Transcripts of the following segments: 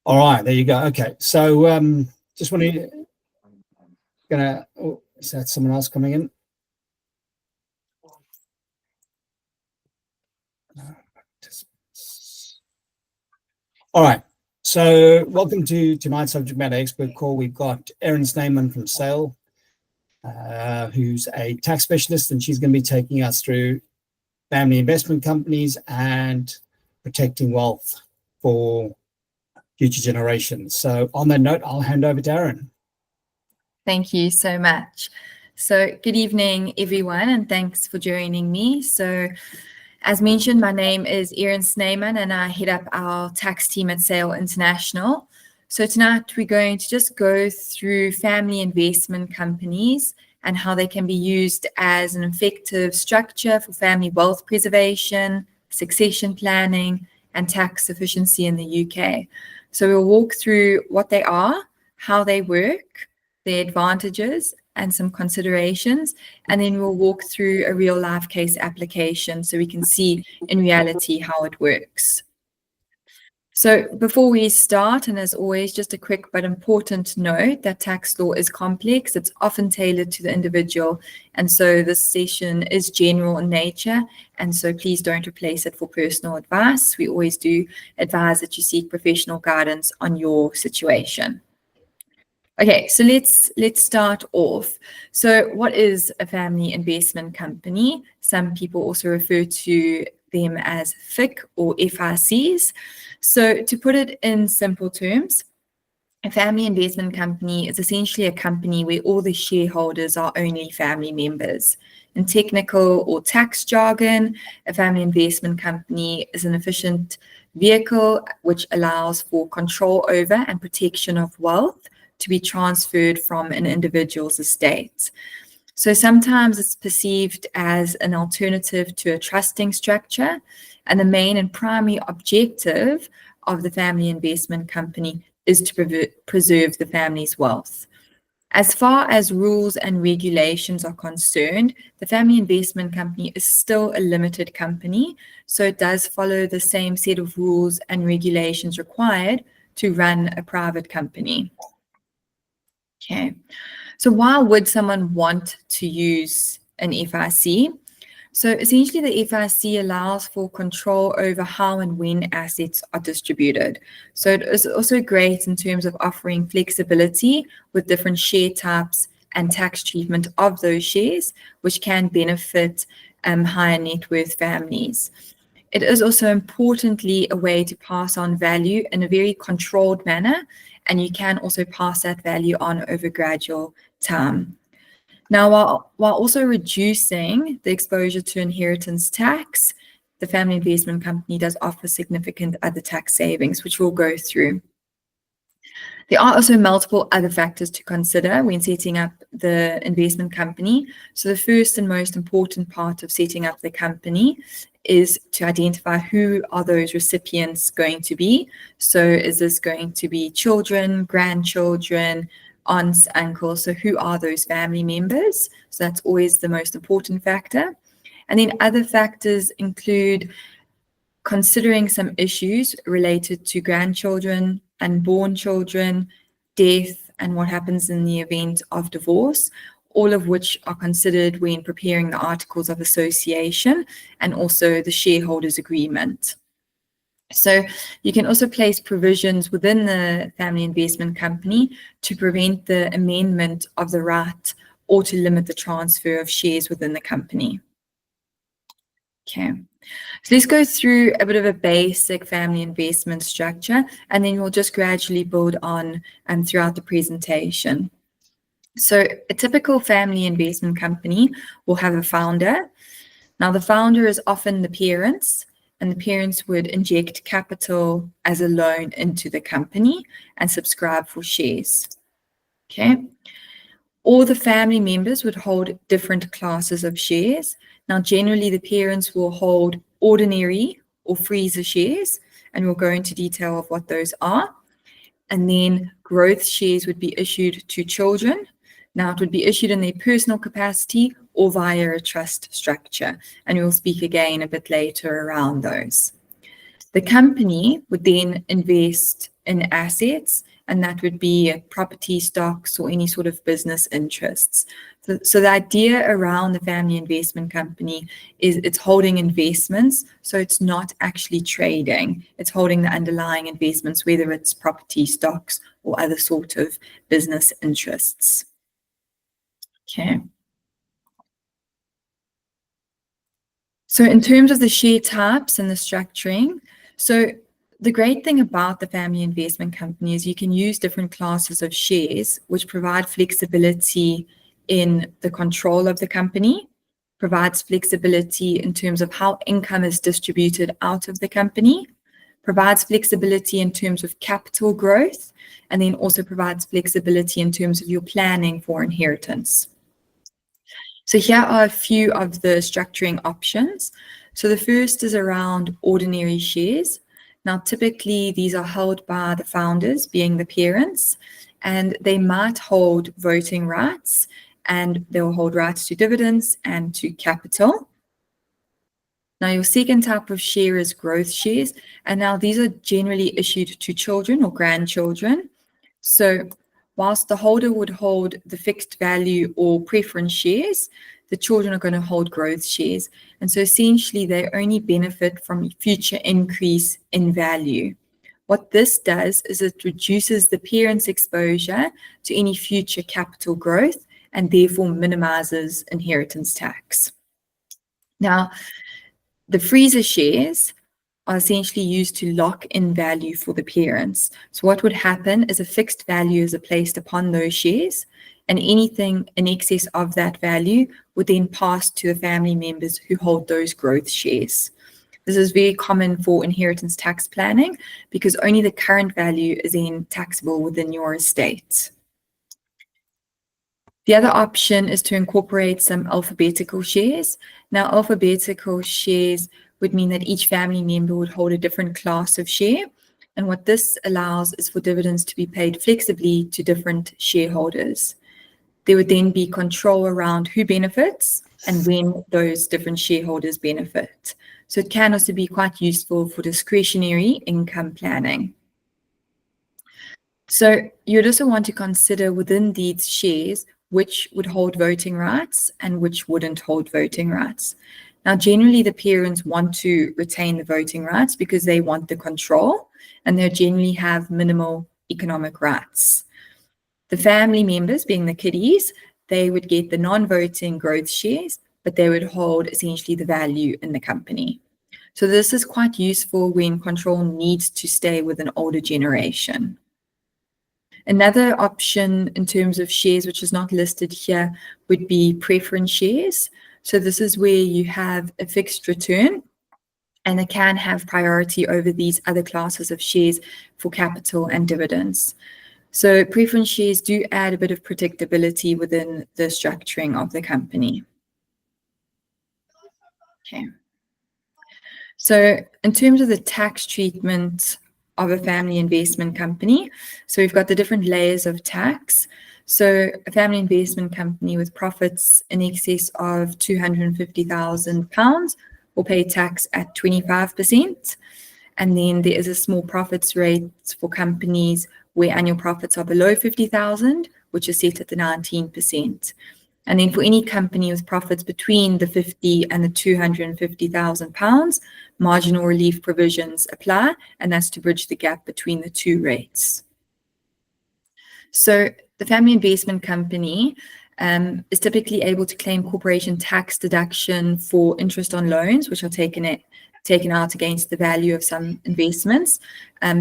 All right, there you go. Okay, so just want to is that someone else coming in? All right. So welcome to tonight's subject matter expert call. We've got Erin Snyman from Sale, who's a tax specialist, and she's going to be taking us through family investment companies and protecting wealth for future generations. So on that note, I'll hand over to Erin. Thank you so much. So good evening, everyone, and thanks for joining me. So as mentioned, my name is Erin Snyman, and I head up our tax team at Sale International. So tonight we're going to just go through family investment companies and how they can be used as an effective structure for family wealth preservation, succession planning, and tax efficiency in the UK. So we'll walk through what they are, how they work, their advantages, and some considerations, and then we'll walk through a real life case application so we can see in reality how it works. So before we start, and as always, just a quick but important note that tax law is complex. It's often tailored to the individual, and so this session is general in nature, and so please don't replace it for personal advice. We always do advise that you seek professional guidance on your situation. Okay, so let's start off. So what is a family investment company? Some people also refer to them as FIC or FICs. So to put it in simple terms, a family investment company is essentially a company where all the shareholders are only family members. In technical or tax jargon, a family investment company is an efficient vehicle which allows for control over and protection of wealth to be transferred from an individual's estate. So sometimes it's perceived as an alternative to a trusting structure, and the main and primary objective of the family investment company is to preserve the family's wealth. As far as rules and regulations are concerned, the family investment company is still a limited company, so it does follow the same set of rules and regulations required to run a private company. Okay, so why would someone want to use an FIC? So essentially the FIC allows for control over how and when assets are distributed. So it is also great in terms of offering flexibility with different share types and tax treatment of those shares, which can benefit higher net worth families. It is also importantly a way to pass on value in a very controlled manner, and you can also pass that value on over gradual time. Now, while also reducing the exposure to inheritance tax, the family investment company does offer significant other tax savings, which we'll go through. There are also multiple other factors to consider when setting up the investment company. So the first and most important part of setting up the company is to identify who are those recipients going to be. So is this going to be children, grandchildren, aunts, uncles? So who are those family members? So that's always the most important factor. And then other factors include considering some issues related to grandchildren, unborn children, death, and what happens in the event of divorce, all of which are considered when preparing the Articles of Association and also the shareholders agreement. So you can also place provisions within the family investment company to prevent the amendment of the right or to limit the transfer of shares within the company. Okay, so let's go through a bit of a basic family investment structure, and then we'll just gradually build on throughout the presentation. So a typical family investment company will have a founder. Now the founder is often the parents, and the parents would inject capital as a loan into the company and subscribe for shares. Okay. All the family members would hold different classes of shares. Now generally the parents will hold ordinary or freezer shares, and we'll go into detail of what those are. And then growth shares would be issued to children. Now it would be issued in their personal capacity or via a trust structure, and we'll speak again a bit later around those. The company would then invest in assets, and that would be property, stocks, or any sort of business interests. So the idea around the family investment company is it's holding investments, so it's not actually trading. It's holding the underlying investments, whether it's property, stocks, or other sort of business interests. Okay. So in terms of the share types and the structuring, so the great thing about the family investment company is you can use different classes of shares, which provide flexibility in the control of the company, provides flexibility in terms of how income is distributed out of the company, provides flexibility in terms of capital growth, and then also provides flexibility in terms of your planning for inheritance. So here are a few of the structuring options. So the first is around ordinary shares. Now, typically, these are held by the founders, being the parents, and they might hold voting rights, and they will hold rights to dividends and to capital. Now, your second type of share is growth shares, and now these are generally issued to children or grandchildren. So whilst the holder would hold the fixed value or preference shares, the children are going to hold growth shares. And so essentially, they only benefit from future increase in value. What this does is it reduces the parent's exposure to any future capital growth and therefore minimizes inheritance tax. Now, the freezer shares are essentially used to lock in value for the parents. So what would happen is a fixed value is placed upon those shares, and anything in excess of that value would then pass to the family members who hold those growth shares. This is very common for inheritance tax planning because only the current value is then taxable within your estate. The other option is to incorporate some alphabetical shares. Now, alphabetical shares would mean that each family member would hold a different class of share. And what this allows is for dividends to be paid flexibly to different shareholders. There would then be control around who benefits and when those different shareholders benefit. So it can also be quite useful for discretionary income planning. So you'd also want to consider within these shares which would hold voting rights and which wouldn't hold voting rights. Now, generally, the parents want to retain the voting rights because they want the control and they generally have minimal economic rights. The family members, being the kiddies, they would get the non-voting growth shares, but they would hold essentially the value in the company. So this is quite useful when control needs to stay with an older generation. Another option in terms of shares, which is not listed here, would be preference shares. So this is where you have a fixed return and it can have priority over these other classes of shares for capital and dividends. So preference shares do add a bit of predictability within the structuring of the company. Okay. So in terms of the tax treatment of a family investment company, so we've got the different layers of tax. So a family investment company with profits in excess of £250,000 will pay tax at 25%. And then there is a small profits rate for companies where annual profits are below 50,000, which is set at the 19%. And then for any company with profits between the 50 and the 250,000 pounds, marginal relief provisions apply, and that's to bridge the gap between the two rates. So the family investment company is typically able to claim corporation tax deduction for interest on loans, which are taken out against the value of some investments.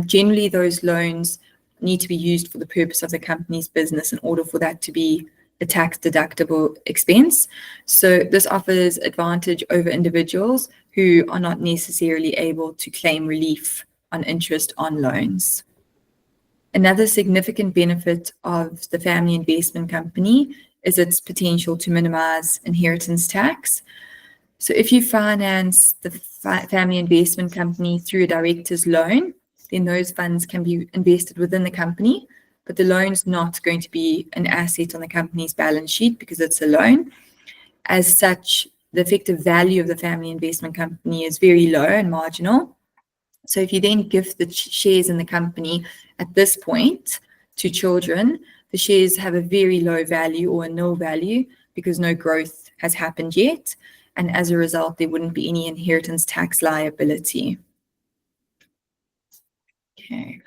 Generally, those loans need to be used for the purpose of the company's business in order for that to be a tax deductible expense. So this offers advantage over individuals who are not necessarily able to claim relief on interest on loans. Another significant benefit of the family investment company is its potential to minimize inheritance tax. So if you finance the family investment company through a director's loan, then those funds can be invested within the company, but the loan's not going to be an asset on the company's balance sheet because it's a loan. As such, the effective value of the family investment company is very low and marginal. So if you then give the shares in the company at this point to children, the shares have a very low value or a nil value because no growth has happened yet. And as a result, there wouldn't be any inheritance tax liability. Okay.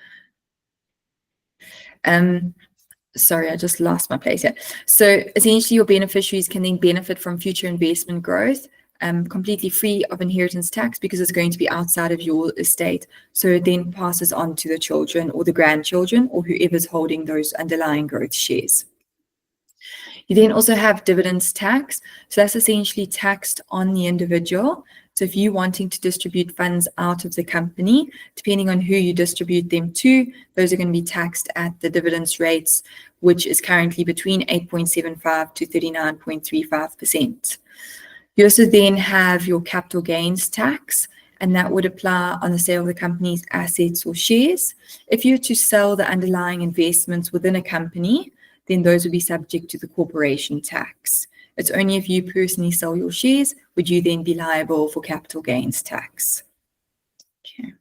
Sorry, I just lost my place here. So essentially, your beneficiaries can then benefit from future investment growth, completely free of inheritance tax because it's going to be outside of your estate. So it then passes on to the children or the grandchildren or whoever's holding those underlying growth shares. You then also have dividends tax. So that's essentially taxed on the individual. So if you're wanting to distribute funds out of the company, depending on who you distribute them to, those are going to be taxed at the dividends rates, which is currently between 8.75 to 39.35%. You also then have your capital gains tax, and that would apply on the sale of the company's assets or shares. If you were to sell the underlying investments within a company, then those would be subject to the corporation tax. It's only if you personally sell your shares would you then be liable for capital gains tax. Okay.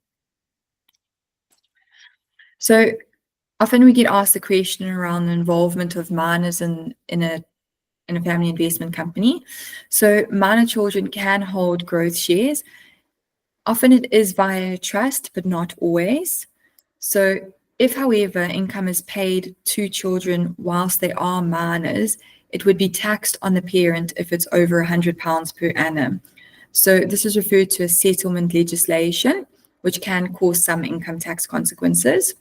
So often we get asked the question around the involvement of minors in a family investment company. So minor children can hold growth shares. Often it is via trust, but not always. So if, however, income is paid to children whilst they are minors, it would be taxed on the parent if it's over £100 per annum. So this is referred to as settlement legislation, which can cause some income tax consequences.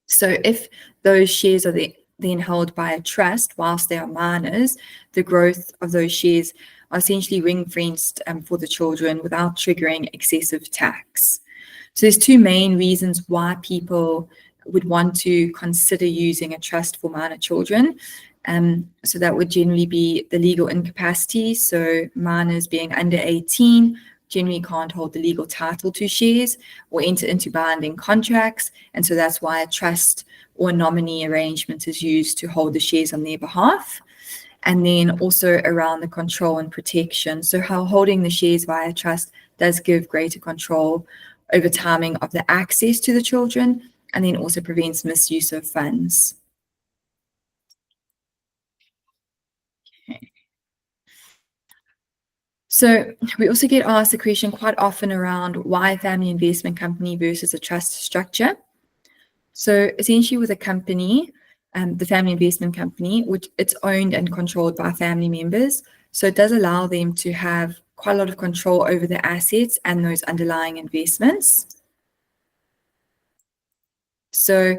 So if those shares are then held by a trust whilst they are minors, the growth of those shares are essentially ring-fenced for the children without triggering excessive tax. So there's two main reasons why people would want to consider using a trust for minor children. So that would generally be the legal incapacity. So minors being under 18 generally can't hold the legal title to shares or enter into binding contracts. And so that's why a trust or nominee arrangement is used to hold the shares on their behalf. And then also around the control and protection. So how holding the shares via trust does give greater control over timing of the access to the children, and then also prevents misuse of funds. Okay. So we also get asked the question quite often around why a family investment company versus a trust structure. So essentially with a company, the family investment company, which it's owned and controlled by family members, so it does allow them to have quite a lot of control over the assets and those underlying investments. So,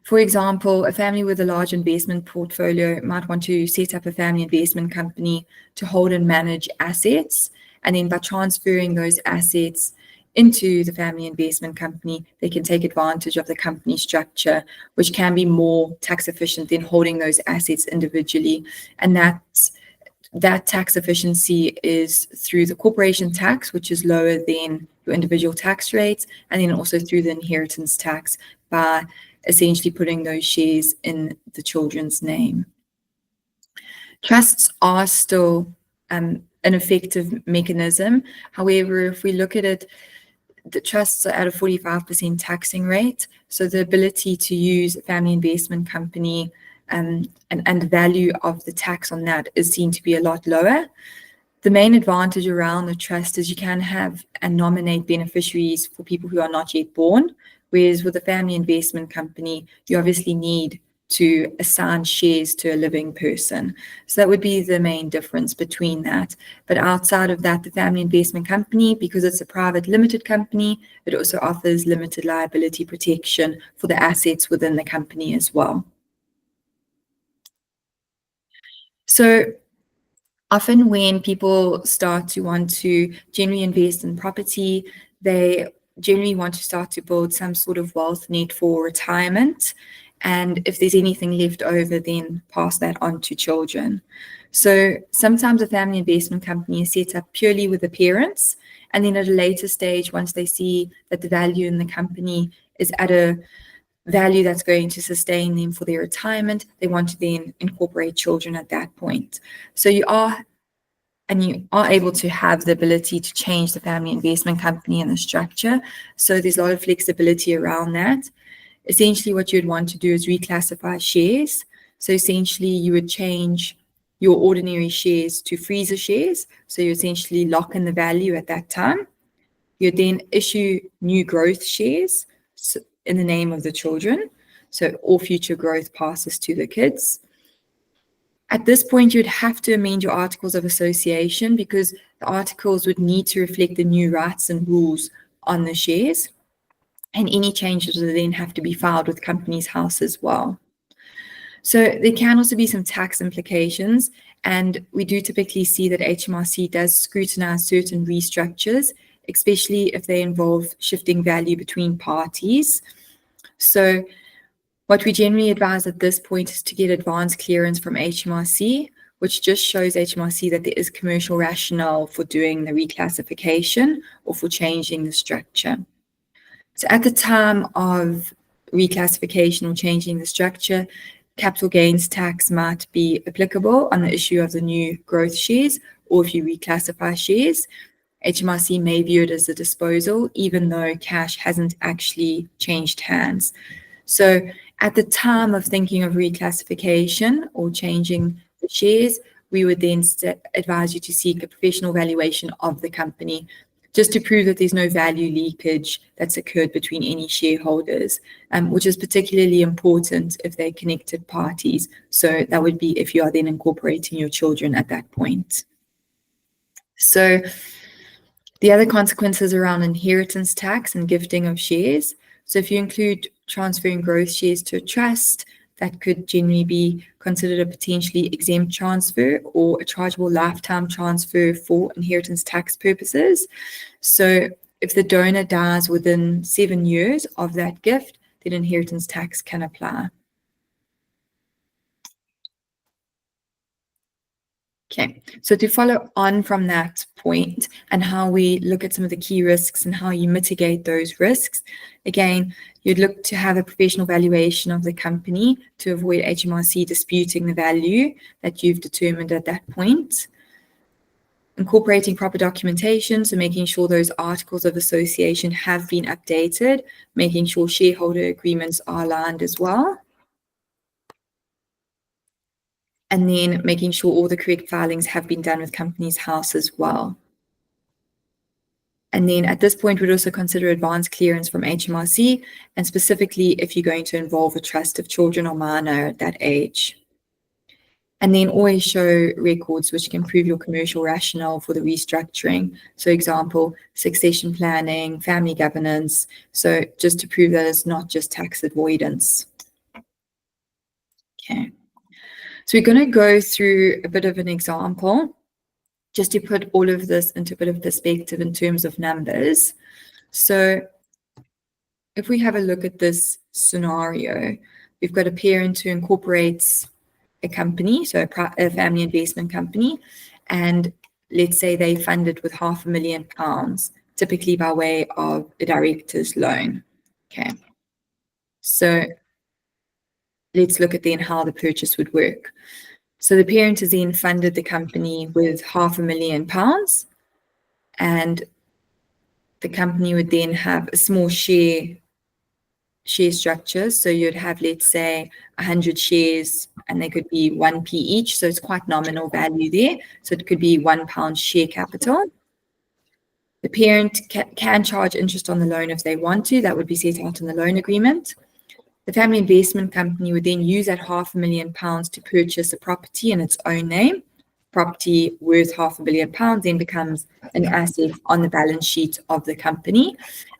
for example, a family with a large investment portfolio might want to set up a family investment company to hold and manage assets. And then by transferring those assets into the family investment company, they can take advantage of the company structure, which can be more tax efficient than holding those assets individually. And that tax efficiency is through the corporation tax, which is lower than your individual tax rates, and then also through the inheritance tax by essentially putting those shares in the children's name. Trusts are still an effective mechanism. However, if we look at it, the trusts are at a 45% taxing rate. So the ability to use a family investment company and the value of the tax on that is seen to be a lot lower. The main advantage around the trust is you can have and nominate beneficiaries for people who are not yet born, whereas with a family investment company, you obviously need to assign shares to a living person. So that would be the main difference between that. But outside of that, the family investment company, because it's a private limited company, it also offers limited liability protection for the assets within the company as well. So often when people start to want to generally invest in property, they generally want to start to build some sort of wealth net for retirement. And if there's anything left over, then pass that on to children. So sometimes a family investment company is set up purely with the parents. And then at a later stage, once they see that the value in the company is at a value that's going to sustain them for their retirement, they want to then incorporate children at that point. So you are and you are able to have the ability to change the family investment company and the structure. So there's a lot of flexibility around that. Essentially, what you'd want to do is reclassify shares. So essentially, you would change your ordinary shares to freezer shares. So you essentially lock in the value at that time. You'd then issue new growth shares in the name of the children. So all future growth passes to the kids. At this point, you'd have to amend your articles of association because the articles would need to reflect the new rights and rules on the shares. And any changes would then have to be filed with Companies House as well. So there can also be some tax implications, and we do typically see that HMRC does scrutinize certain restructures, especially if they involve shifting value between parties. So what we generally advise at this point is to get advance clearance from HMRC, which just shows HMRC that there is commercial rationale for doing the reclassification or for changing the structure. So at the time of reclassification or changing the structure, capital gains tax might be applicable on the issue of the new growth shares, or if you reclassify shares, HMRC may view it as a disposal, even though cash hasn't actually changed hands. So at the time of thinking of reclassification or changing the shares, we would then advise you to seek a professional valuation of the company, just to prove that there's no value leakage that's occurred between any shareholders, which is particularly important if they're connected parties. So that would be if you are then incorporating your children at that point. So the other consequences around inheritance tax and gifting of shares. So if you include transferring growth shares to a trust, that could generally be considered a potentially exempt transfer or a chargeable lifetime transfer for inheritance tax purposes. So if the donor dies within 7 years of that gift, then inheritance tax can apply. Okay, so to follow on from that point and how we look at some of the key risks and how you mitigate those risks, again, you'd look to have a professional valuation of the company to avoid HMRC disputing the value that you've determined at that point. Incorporating proper documentation, so making sure those articles of association have been updated, making sure shareholder agreements are aligned as well. And then making sure all the correct filings have been done with Companies House as well. And then at this point, we'd also consider advance clearance from HMRC, and specifically if you're going to involve a trust of children or minor at that age. And then always show records which can prove your commercial rationale for the restructuring. So example, succession planning, family governance. So just to prove that it's not just tax avoidance. Okay. So we're going to go through a bit of an example, just to put all of this into a bit of perspective in terms of numbers. So if we have a look at this scenario, we've got a parent who incorporates a company, so a family investment company, and let's say they fund it with £500,000, typically by way of a director's loan. Okay. So let's look at then how the purchase would work. So the parent has then funded the company with £500,000, and the company would then have a small share structure. So you'd have, let's say, 100 shares, and they could be 1p each. So it's quite nominal value there. So it could be £1 share capital. The parent can charge interest on the loan if they want to. That would be set out in the loan agreement. The family investment company would then use that £500,000 to purchase a property in its own name. Property worth £500,000 then becomes an asset on the balance sheet of the company,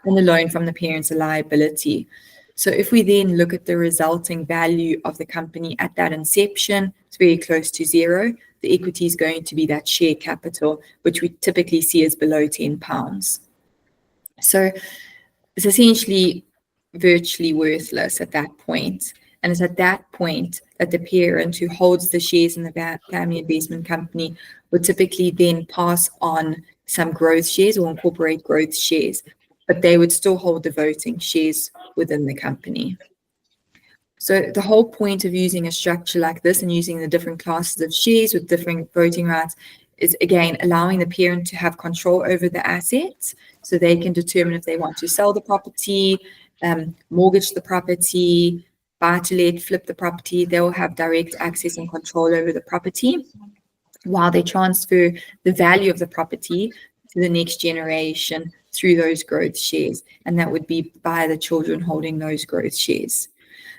and the loan from the parent's a liability. So if we then look at the resulting value of the company at that inception, it's very close to zero. The equity is going to be that share capital, which we typically see as below £10. So it's essentially virtually worthless at that point. And it's at that point that the parent who holds the shares in the family investment company would typically then pass on some growth shares or incorporate growth shares, but they would still hold the voting shares within the company. So the whole point of using a structure like this and using the different classes of shares with different voting rights is, again, allowing the parent to have control over the assets, so they can determine if they want to sell the property, mortgage the property, buy to let, flip the property. They will have direct access and control over the property, while they transfer the value of the property to the next generation through those growth shares, and that would be by the children holding those growth shares.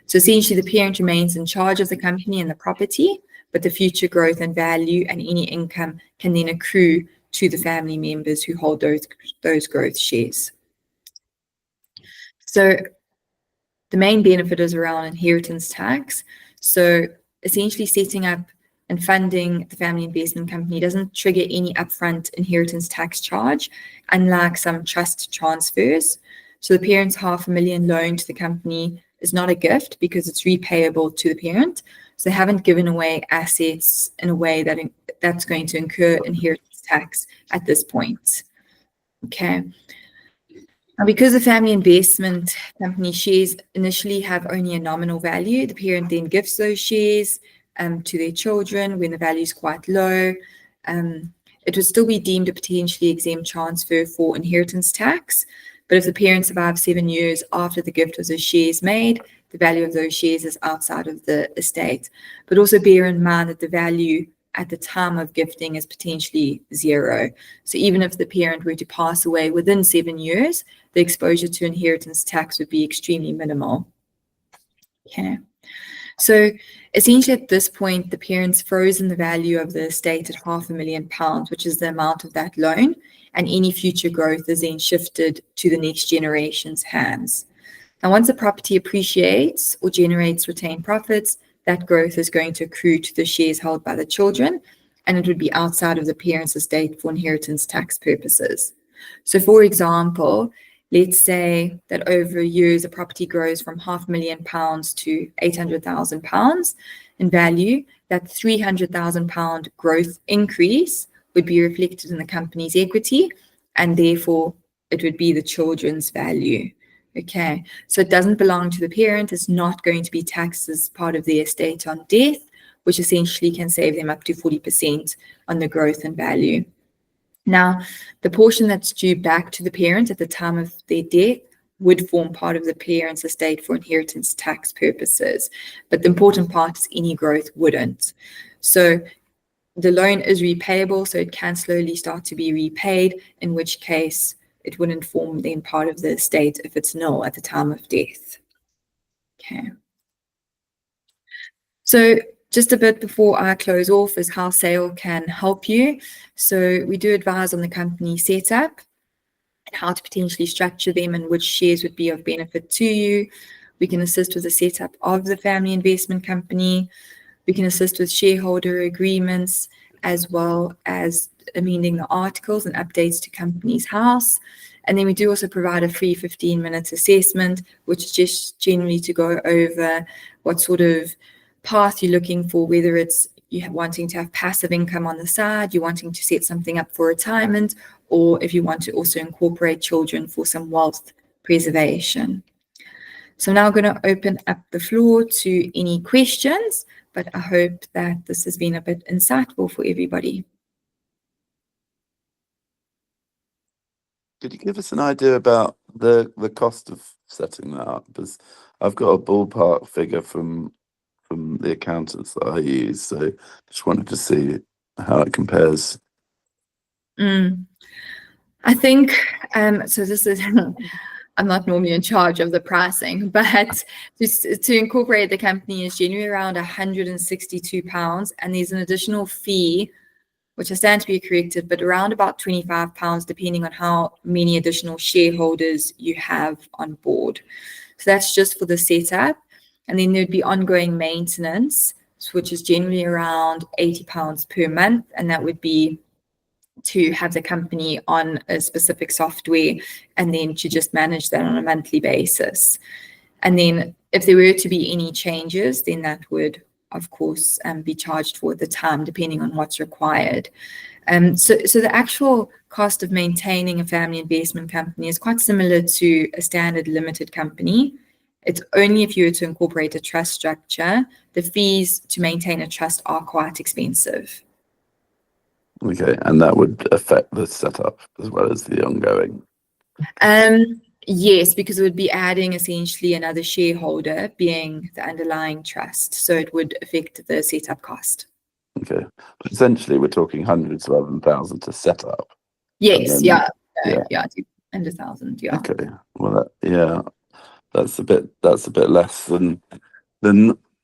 So essentially, the parent remains in charge of the company and the property, but the future growth and value and any income can then accrue to the family members who hold those growth shares. So the main benefit is around inheritance tax. So essentially, setting up and funding the family investment company doesn't trigger any upfront inheritance tax charge, unlike some trust transfers. So the parent's $500,000 loan to the company is not a gift because it's repayable to the parent. So they haven't given away assets in a way that's going to incur inheritance tax at this point. Okay. Now, because the family investment company shares initially have only a nominal value, the parent then gives those shares to their children when the value is quite low. It would still be deemed a potentially exempt transfer for inheritance tax. But if the parent survives 7 years after the gift of the shares made, the value of those shares is outside of the estate. But also bear in mind that the value at the time of gifting is potentially zero. So even if the parent were to pass away within 7 years, the exposure to inheritance tax would be extremely minimal. Okay. So essentially at this point, the parents frozen the value of the estate at £500,000, which is the amount of that loan, and any future growth is then shifted to the next generation's hands. Now, once the property appreciates or generates retained profits, that growth is going to accrue to the shares held by the children, and it would be outside of the parent's estate for inheritance tax purposes. So, for example, let's say that over years, a property grows from £500,000 to £800,000 in value. That £300,000 growth increase would be reflected in the company's equity, and therefore it would be the children's value. Okay, so it doesn't belong to the parent. It's not going to be taxed as part of the estate on death, which essentially can save them up to 40% on the growth and value. Now, the portion that's due back to the parent at the time of their death would form part of the parent's estate for inheritance tax purposes. But the important part is any growth wouldn't. So the loan is repayable, so it can slowly start to be repaid, in which case it wouldn't form then part of the estate if it's nil at the time of death. Okay. So just a bit before I close off is how SAIL can help you. So we do advise on the company setup, how to potentially structure them and which shares would be of benefit to you. We can assist with the setup of the family investment company. We can assist with shareholder agreements, as well as amending the articles and updates to Companies House. And then we do also provide a free 15-minute assessment, which is just generally to go over what sort of path you're looking for, whether it's you wanting to have passive income on the side, you're wanting to set something up for retirement, or if you want to also incorporate children for some wealth preservation. So I'm now going to open up the floor to any questions, but I hope that this has been a bit insightful for everybody. Could you give us an idea about the cost of setting that up? Because I've got a ballpark figure from the accountants that I use, so just wanted to see how it compares. I think, so this is, I'm not normally in charge of the pricing, but to incorporate the company is generally around £162, and there's an additional fee, which I stand to be corrected, but around about £25, depending on how many additional shareholders you have on board. So that's just for the setup. And then there'd be ongoing maintenance, which is generally around £80 per month, and that would be to have the company on a specific software and then to just manage that on a monthly basis. And then if there were to be any changes, then that would, of course, be charged for at the time, depending on what's required. So the actual cost of maintaining a family investment company is quite similar to a standard limited company. It's only if you were to incorporate a trust structure, the fees to maintain a trust are quite expensive. Okay, and that would affect the setup as well as the ongoing. Yes, because it would be adding essentially another shareholder being the underlying trust. So it would affect the setup cost. Okay, but essentially we're talking hundreds rather than thousands to set up. Yes, then, yeah, yeah. yeah, 200,000, yeah. Okay, well, that's a bit less than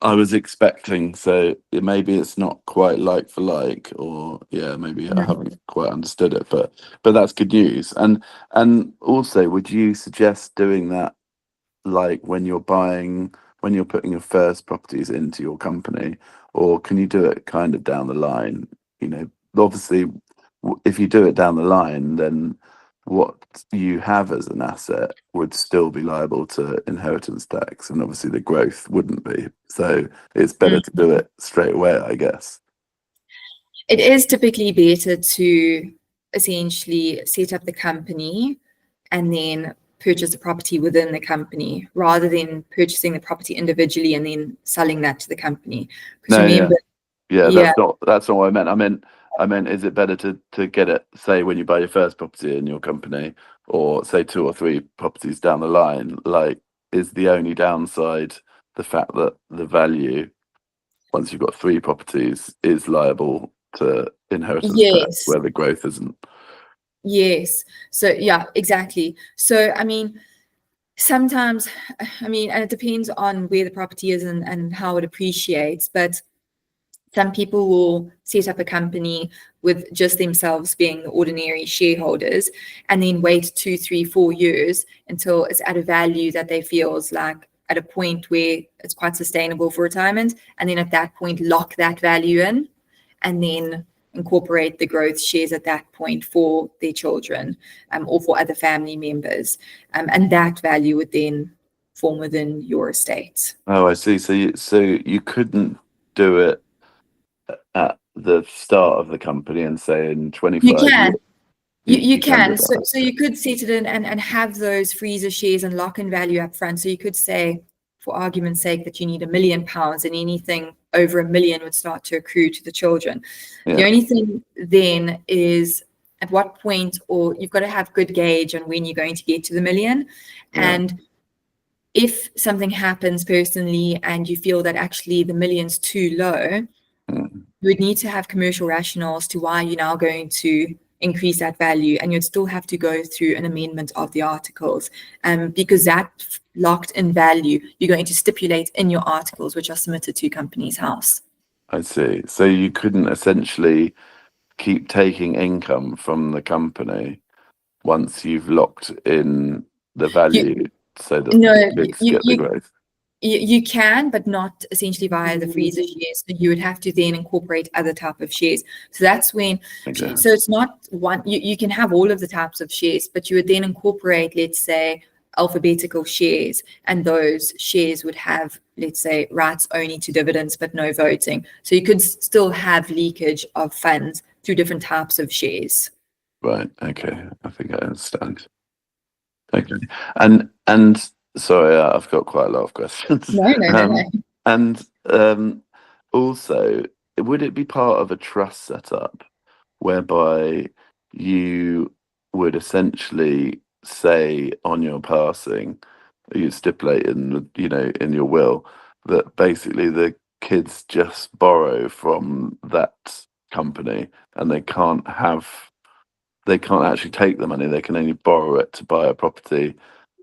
I was expecting. So maybe it's not quite like for like, or maybe I haven't quite understood it, but that's good news. And also, would you suggest doing that like when you're putting your first properties into your company, or can you do it kind of down the line? Obviously, if you do it down the line, then what you have as an asset would still be liable to inheritance tax, and obviously the growth wouldn't be. So it's better to do it straight away, I guess. It is typically better to essentially set up the company and then purchase the property within the company rather than purchasing the property individually and then selling that to the company. Because remember, that's not what I meant. I meant, is it better to get it, say, when you buy your first property in your company, or say 2 or 3 properties down the line? Like, is the only downside the fact that the value, once you've got 3 properties, is liable to inheritance tax, where the growth isn't? Yes. So yeah, exactly. So I mean, sometimes, and it depends on where the property is and how it appreciates, but some people will set up a company with just themselves being the ordinary shareholders and then wait 2, 3, 4 years until it's at a value that they feel is like at a point where it's quite sustainable for retirement. And then at that point, lock that value in and then incorporate the growth shares at that point for their children or for other family members. And that value would then form within your estate. Oh, I see. So you couldn't do it at the start of the company and say in 25 years. You can. So you could set it in and have those freezer shares and lock in value up front. So you could say, for argument's sake, that you need £1 million and anything over £1 million would start to accrue to the children. Yeah. The only thing then is at what point, or you've got to have good gauge on when you're going to get to the $1 million. Yeah. And if something happens personally and you feel that actually the $1 million's too low, you would need to have commercial rationales to why you're now going to increase that value, and you'd still have to go through an amendment of the articles because that locked in value you're going to stipulate in your articles which are submitted to Companies House. I see. So you couldn't essentially keep taking income from the company once you've locked in the value so that kids get the growth? You can, but not essentially via the freezer shares. So you would have to then incorporate other type of shares. So that's when, so it's not one, you can have all of the types of shares, but you would then incorporate, let's say, alphabetical shares, and those shares would have, let's say, rights only to dividends, but no voting. So you could still have leakage of funds through different types of shares. Right. Okay. I think I understand. Okay. And sorry, I've got quite a lot of questions. No. And also, would it be part of a trust setup whereby you would essentially say on your passing, you stipulate in your will that basically the kids just borrow from that company and they can't actually take the money, they can only borrow it to buy a property,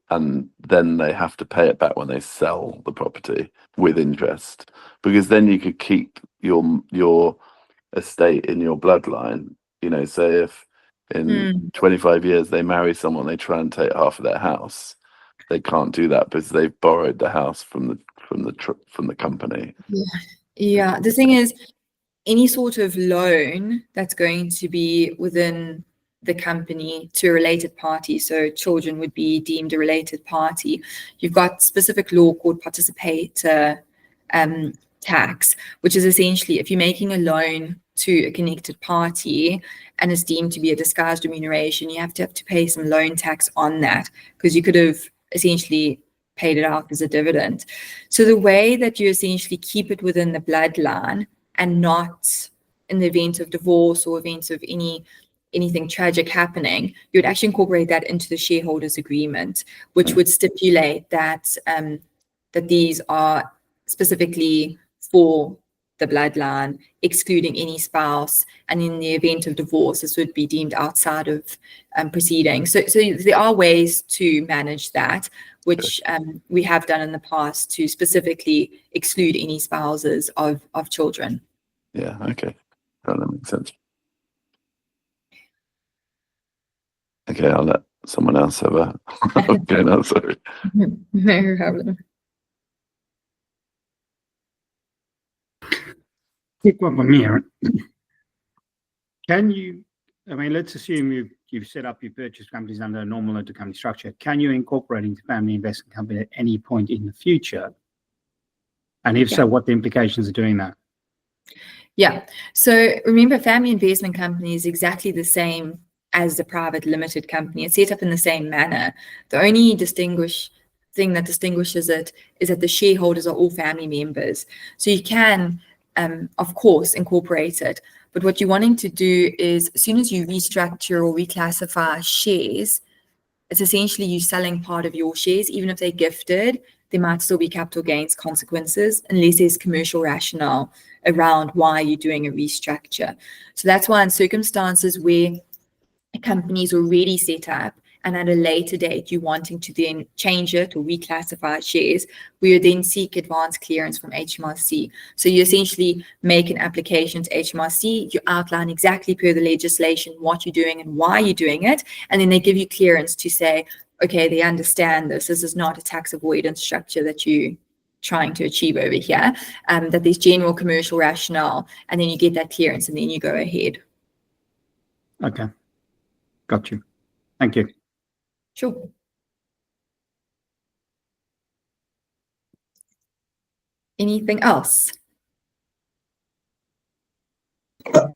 and then they have to pay it back when they sell the property with interest, because then you could keep your estate in your bloodline. Say if in 25 years they marry someone, they try and take half of their house, they can't do that because they've borrowed the house from the company. Yeah. The thing is, any sort of loan that's going to be within the company to a related party, so children would be deemed a related party. You've got specific law called participator tax, which is essentially if you're making a loan to a connected party and it's deemed to be a disguised remuneration, you have to pay some loan tax on that because you could have essentially paid it out as a dividend. So the way that you essentially keep it within the bloodline and not in the event of divorce or events of anything tragic happening, you would actually incorporate that into the shareholders agreement, which would stipulate that that these are specifically for the bloodline, excluding any spouse, and in the event of divorce, this would be deemed outside of proceedings. So there are ways to manage that, which we have done in the past to specifically exclude any spouses of children. Yeah, okay. That makes sense. Okay, I'll let someone else have a okay, no, sorry. No problem. Quick one from me, Aaron. Can you, I mean, let's assume you've set up your purchase companies under a normal intercompany structure. Can you incorporate into family investment company at any point in the future? And if so, what the implications of doing that? Yeah. So remember, family investment company is exactly the same as the private limited company. It's set up in the same manner. The only thing that distinguishes it is that the shareholders are all family members. So you can, of course, incorporate it. But what you're wanting to do is, as soon as you restructure or reclassify shares, it's essentially you selling part of your shares. Even if they're gifted, there might still be capital gains consequences unless there's commercial rationale around why you're doing a restructure. So that's why in circumstances where a company is already set up and at a later date you're wanting to then change it or reclassify shares, we would then seek advance clearance from HMRC. So you essentially make an application to HMRC, you outline exactly per the legislation what you're doing and why you're doing it, and then they give you clearance to say, okay, they understand this is not a tax avoidance structure that you trying to achieve over here, that there's general commercial rationale, and then you get that clearance and then you go ahead. Okay. Got you. Thank you. Sure. Anything else?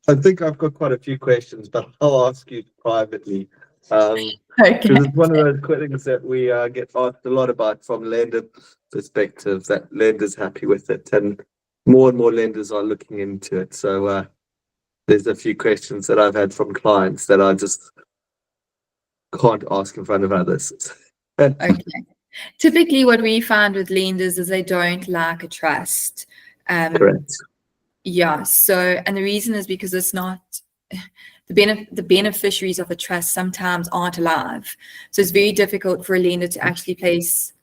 I think I've got quite a few questions, but I'll ask you privately. Okay. Because it's one of those things that we get asked a lot about from lender perspective, that lenders happy with it, and more lenders are looking into it. So there's a few questions that I've had from clients that I just can't ask in front of others. Okay. Typically, what we find with lenders is they don't like a trust. Correct. Yeah. So, and the reason is because it's not the beneficiaries of a trust sometimes aren't alive. So it's very difficult for a lender to actually place,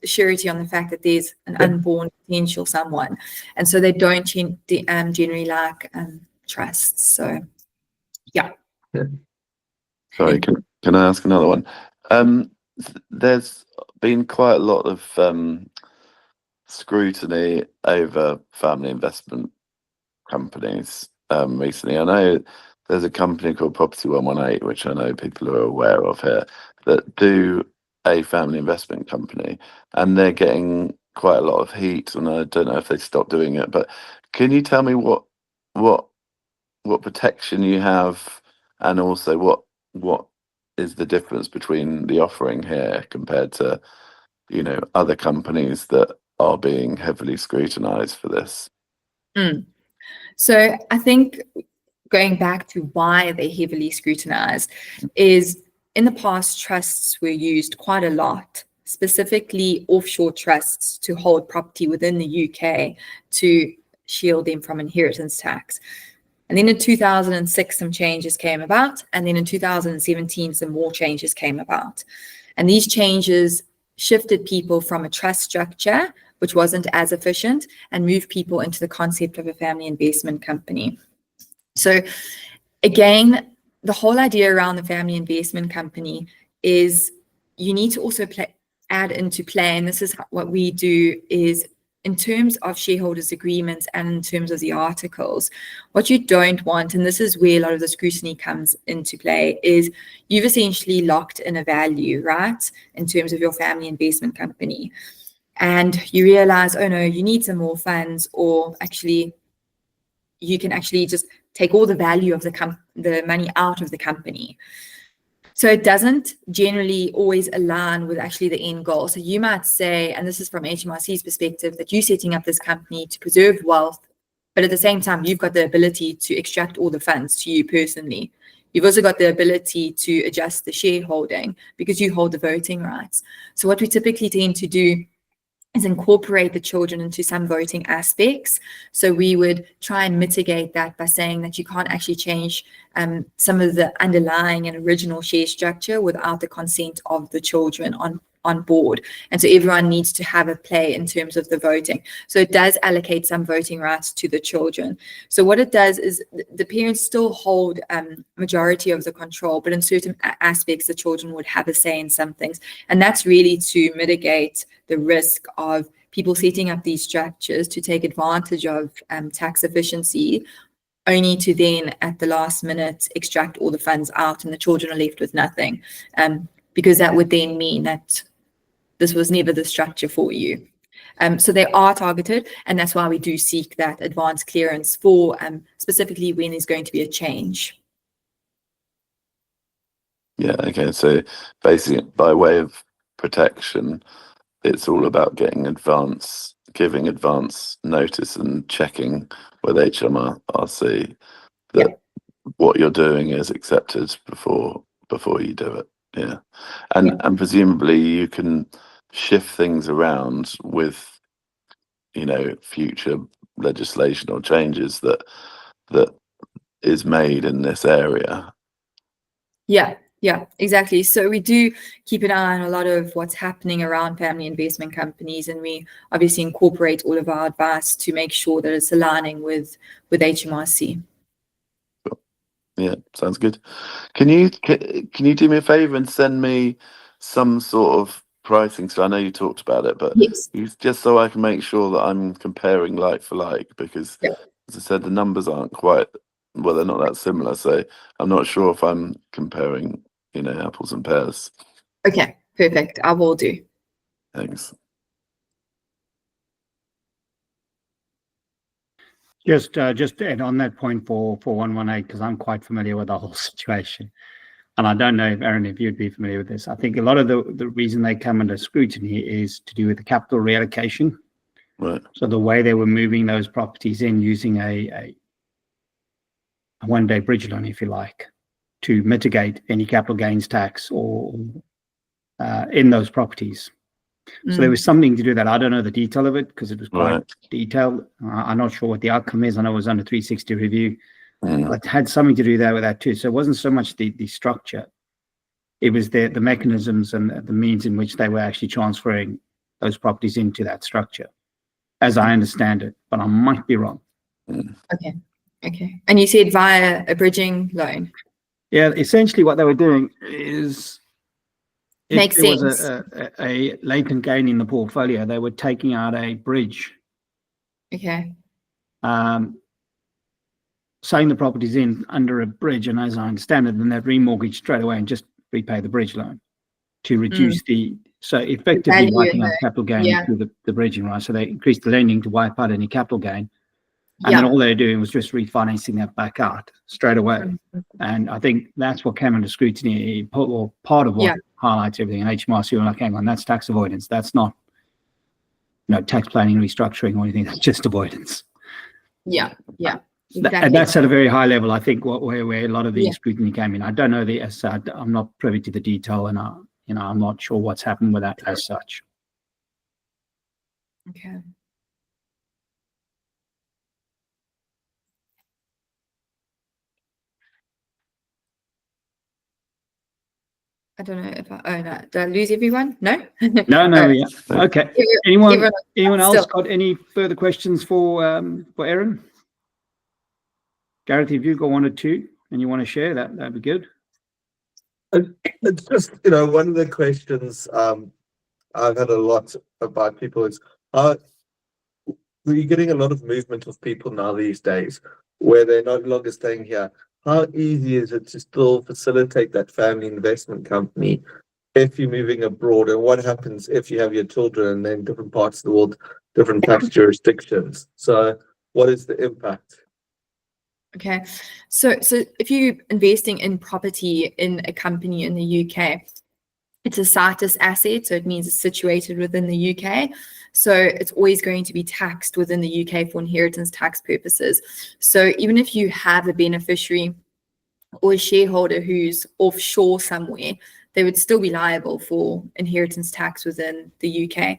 surety on the fact that there's an unborn potential someone, and so they don't generally like trusts. So, yeah. Sorry, can I ask another one? There's been quite a lot of scrutiny over family investment companies recently. I know there's a company called Property 118, which I know people are aware of here, that do a family investment company, and they're getting quite a lot of heat, and I don't know if they stopped doing it, but can you tell me what protection you have, and also what is the difference between the offering here compared to other companies that are being heavily scrutinized for this? So I think going back to why they're heavily scrutinized is, in the past, trusts were used quite a lot, specifically offshore trusts, to hold property within the UK to shield them from inheritance tax. And then in 2006, some changes came about. And then in 2017, some more changes came about. And these changes shifted people from a trust structure, which wasn't as efficient, and moved people into the concept of a family investment company. So again, the whole idea around the family investment company is you need to also add into play, and this is what we do, is in terms of shareholders agreements and in terms of the articles, what you don't want, and this is where a lot of the scrutiny comes into play, is you've essentially locked in a value, right, in terms of your family investment company. And you realize, oh no, you need some more funds, or actually you can actually just take all the value of the money out of the company. So it doesn't generally always align with actually the end goal. So you might say, and this is from HMRC's perspective, that you're setting up this company to preserve wealth But at the same time, you've got the ability to extract all the funds to you personally. You've also got the ability to adjust the shareholding because you hold the voting rights. So what we typically tend to do is incorporate the children into some voting aspects. So we would try and mitigate that by saying that you can't actually change some of the underlying and original share structure without the consent of the children on board. And so everyone needs to have a play in terms of the voting. So it does allocate some voting rights to the children. So what it does is the parents still hold majority of the control, but in certain aspects, the children would have a say in some things. And that's really to mitigate the risk of people setting up these structures to take advantage of tax efficiency, only to then at the last minute extract all the funds out and the children are left with nothing. Because that would then mean that this was never the structure for you. So they are targeted, and that's why we do seek that advanced clearance for specifically when there's going to be a change. Yeah, okay. So basically, by way of protection, it's all about giving advance notice and checking with HMRC that what you're doing is accepted before you do it. Yeah. And presumably you can shift things around with, future legislation or changes that is made in this area. Yeah, exactly. So we do keep an eye on a lot of what's happening around family investment companies, and we obviously incorporate all of our advice to make sure that it's aligning with HMRC. Yeah, sounds good. Can you do me a favor and send me some sort of pricing? So I know you talked about it, but Yes. just so I can make sure that I'm comparing like for like, because as I said, the numbers aren't quite, well, they're not that similar. So I'm not sure if I'm comparing, apples and pears. Okay, perfect. I will do. Thanks. Just to add on that point for 118, because I'm quite familiar with the whole situation. And I don't know if, Aaron, if you'd be familiar with this. I think a lot of the reason they come under scrutiny is to do with the capital reallocation. Right. So the way they were moving those properties in using a one-day bridge loan, if you like, to mitigate any capital gains tax or in those properties. So there was something to do that. I don't know the detail of it because it was quite detailed. I'm not sure what the outcome is. I know it was under 360 review, but it had something to do there with that too. So it wasn't so much the structure. It was the mechanisms and the means in which they were actually transferring those properties into that structure, as I understand it, but I might be wrong. Okay. And you said via a bridging loan? Yeah, essentially what they were doing is, Makes if there sense. was a latent gain in the portfolio, they were taking out a bridge, Okay. selling the properties in under a bridge, and as I understand it, then they'd remortgage straight away and just repay the bridge loan to reduce so effectively wiping out capital gain through the bridging, right? So they increased the lending to wipe out any capital gain. And then all they were doing was just refinancing that back out straight away. And I think that's what came under scrutiny, or part of what highlights everything. And HMRC were like, hang on, that's tax avoidance. That's not, tax planning, restructuring or anything. That's just avoidance. Yeah. Exactly. And that's at a very high level, I think, where a lot of the scrutiny came in. I don't know I'm not privy to the detail, and I'm not sure what's happened with that as such. Okay. I don't know if did I lose everyone? No? No, yeah. Okay. Anyone else still. got any further questions for Erin? Gareth, if you've got one or two and you want to share, that'd be good. It's just, one of the questions I've had a lot about people is, we're getting a lot of movement of people now these days where they're no longer staying here. How easy is it to still facilitate that family investment company if you're moving abroad? And what happens if you have your children in different parts of the world, different tax jurisdictions? So what is the impact? Okay. So if you're investing in property in a company in the UK, It's a situs asset, so it means it's situated within the UK. So it's always going to be taxed within the UK for inheritance tax purposes. So even if you have a beneficiary or a shareholder who's offshore somewhere, they would still be liable for inheritance tax within the UK.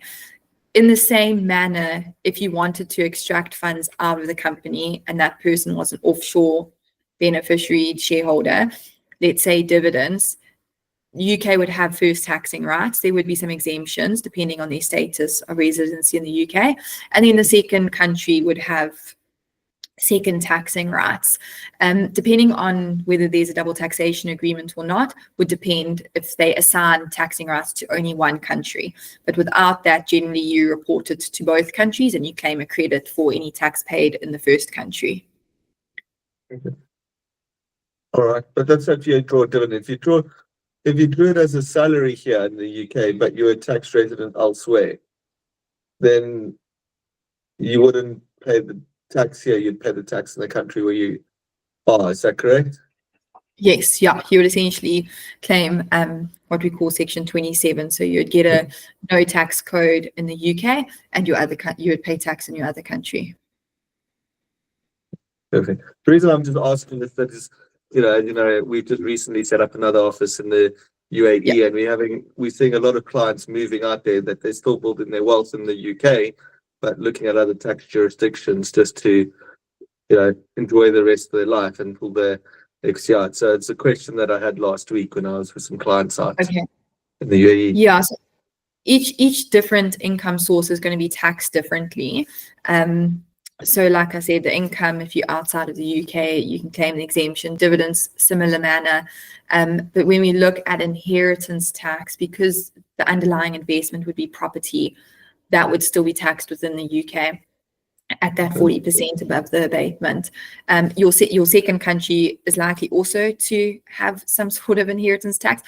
In the same manner, if you wanted to extract funds out of the company and that person was an offshore beneficiary shareholder, let's say dividends, UK would have first taxing rights. There would be some exemptions depending on their status of residency in the UK. And then the second country would have second taxing rights. Depending on whether there's a double taxation agreement or not would depend if they assign taxing rights to only one country. But without that, generally you report it to both countries and you claim a credit for any tax paid in the first country. Okay. All right, but that's if you draw a dividend. If you drew it as a salary here in the UK, but you're a tax resident elsewhere, then you wouldn't pay the tax here, you'd pay the tax in the country where you are. Is that correct? Yes, yeah, you would essentially claim what we call Section 27. So you'd get a no tax code in the UK, and you would pay tax in your other country. Perfect. The reason I'm just asking this is, we've just recently set up another office in the UAE, and we're seeing a lot of clients moving out there that they're still building their wealth in the UK, but looking at other tax jurisdictions just to, enjoy the rest of their life and pull their equity out. So it's a question that I had last week when I was with some clients out in the UAE. Yeah. So each different income source is going to be taxed differently. So like I said, the income, if you're outside of the UK, you can claim the exemption. Dividends, similar manner. But when we look at inheritance tax, because the underlying investment would be property, that would still be taxed within the UK at that 40% above the abatement. Your second country is likely also to have some sort of inheritance tax.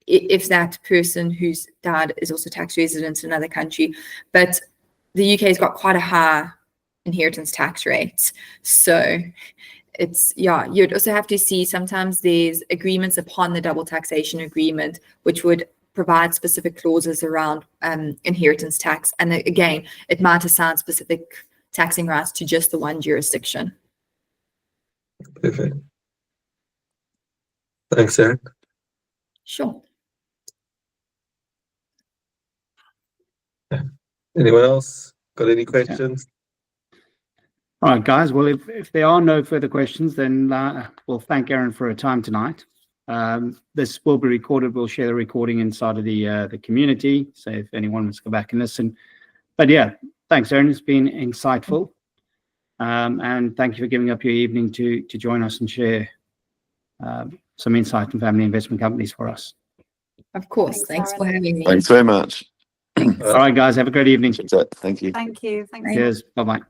If that person who's died is also tax resident in another country. But the UK has got quite a high inheritance tax rate. So you'd also have to see sometimes there's agreements upon the double taxation agreement, which would provide specific clauses around inheritance tax. And again, it might assign specific taxing rights to just the one jurisdiction. Perfect. Thanks, Erin. Sure. Anyone else got any questions? All right, guys. Well, if there are no further questions, then we'll thank Erin for her time tonight. This will be recorded. We'll share the recording inside of the community. So if anyone wants to go back and listen. But yeah, thanks, Erin. It's been insightful. And thank you for giving up your evening to join us and share some insight in family investment companies for us. Of course. Thanks for having me. Thanks very much. All right, guys. Have a great evening. Thank you. Thank you. Thank you. Cheers. Bye-bye.